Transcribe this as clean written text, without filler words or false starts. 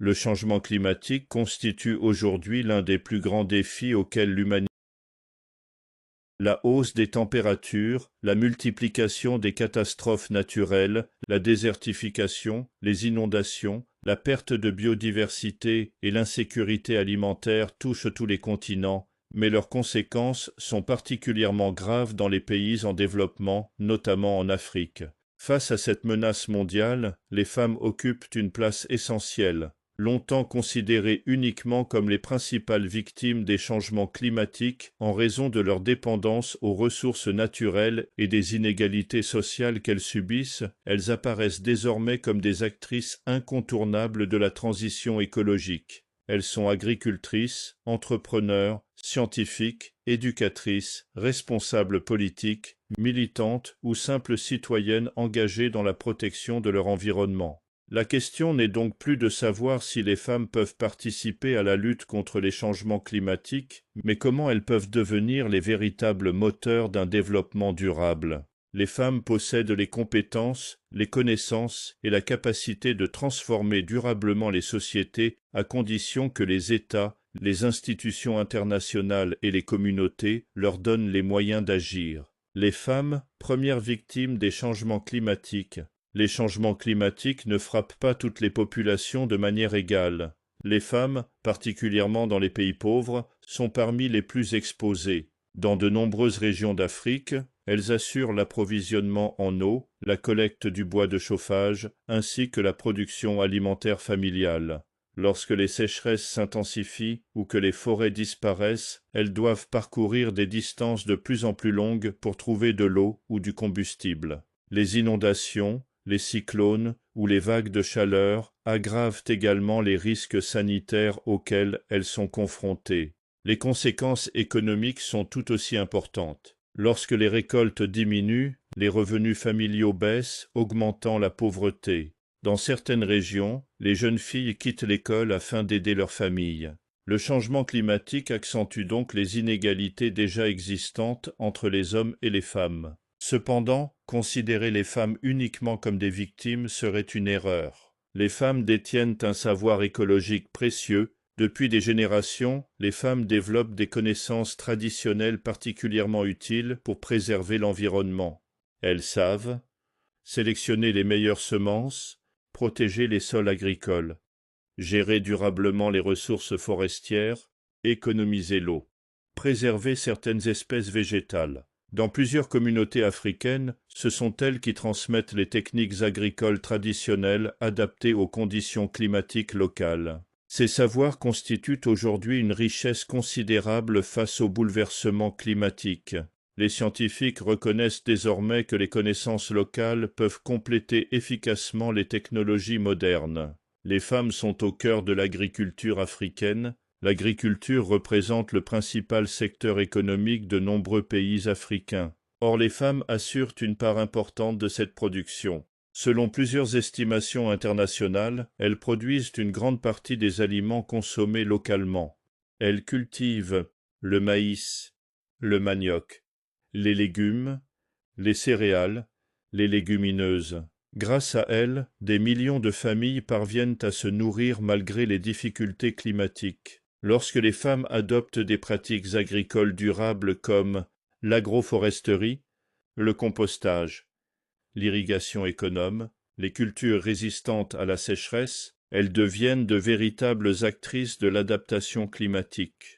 Le changement climatique constitue aujourd'hui l'un des plus grands défis auxquels l'humanité. La hausse des températures, la multiplication des catastrophes naturelles, la désertification, les inondations, la perte de biodiversité et l'insécurité alimentaire touchent tous les continents, mais leurs conséquences sont particulièrement graves dans les pays en développement, notamment en Afrique. Face à cette menace mondiale, les femmes occupent une place essentielle. Longtemps considérées uniquement comme les principales victimes des changements climatiques en raison de leur dépendance aux ressources naturelles et des inégalités sociales qu'elles subissent, elles apparaissent désormais comme des actrices incontournables de la transition écologique. Elles sont agricultrices, entrepreneurs, scientifiques, éducatrices, responsables politiques, militantes ou simples citoyennes engagées dans la protection de leur environnement. La question n'est donc plus de savoir si les femmes peuvent participer à la lutte contre les changements climatiques, mais comment elles peuvent devenir les véritables moteurs d'un développement durable. Les femmes possèdent les compétences, les connaissances et la capacité de transformer durablement les sociétés à condition que les États, les institutions internationales et les communautés leur donnent les moyens d'agir. Les femmes, premières victimes des changements climatiques. Les changements climatiques ne frappent pas toutes les populations de manière égale. Les femmes, particulièrement dans les pays pauvres, sont parmi les plus exposées. Dans de nombreuses régions d'Afrique, elles assurent l'approvisionnement en eau, la collecte du bois de chauffage, ainsi que la production alimentaire familiale. Lorsque les sécheresses s'intensifient ou que les forêts disparaissent, elles doivent parcourir des distances de plus en plus longues pour trouver de l'eau ou du combustible. Les inondations, les cyclones ou les vagues de chaleur aggravent également les risques sanitaires auxquels elles sont confrontées. Les conséquences économiques sont tout aussi importantes. Lorsque les récoltes diminuent, les revenus familiaux baissent, augmentant la pauvreté. Dans certaines régions, les jeunes filles quittent l'école afin d'aider leur famille. Le changement climatique accentue donc les inégalités déjà existantes entre les hommes et les femmes. Cependant, considérer les femmes uniquement comme des victimes serait une erreur. Les femmes détiennent un savoir écologique précieux. Depuis des générations, les femmes développent des connaissances traditionnelles particulièrement utiles pour préserver l'environnement. Elles savent sélectionner les meilleures semences, protéger les sols agricoles, gérer durablement les ressources forestières, économiser l'eau, préserver certaines espèces végétales. Dans plusieurs communautés africaines, ce sont elles qui transmettent les techniques agricoles traditionnelles adaptées aux conditions climatiques locales. Ces savoirs constituent aujourd'hui une richesse considérable face aux bouleversements climatiques. Les scientifiques reconnaissent désormais que les connaissances locales peuvent compléter efficacement les technologies modernes. Les femmes sont au cœur de l'agriculture africaine. L'agriculture représente le principal secteur économique de nombreux pays africains. Or, les femmes assurent une part importante de cette production. Selon plusieurs estimations internationales, elles produisent une grande partie des aliments consommés localement. Elles cultivent le maïs, le manioc, les légumes, les céréales, les légumineuses. Grâce à elles, des millions de familles parviennent à se nourrir malgré les difficultés climatiques. Lorsque les femmes adoptent des pratiques agricoles durables comme l'agroforesterie, le compostage, l'irrigation économe, les cultures résistantes à la sécheresse, elles deviennent de véritables actrices de l'adaptation climatique.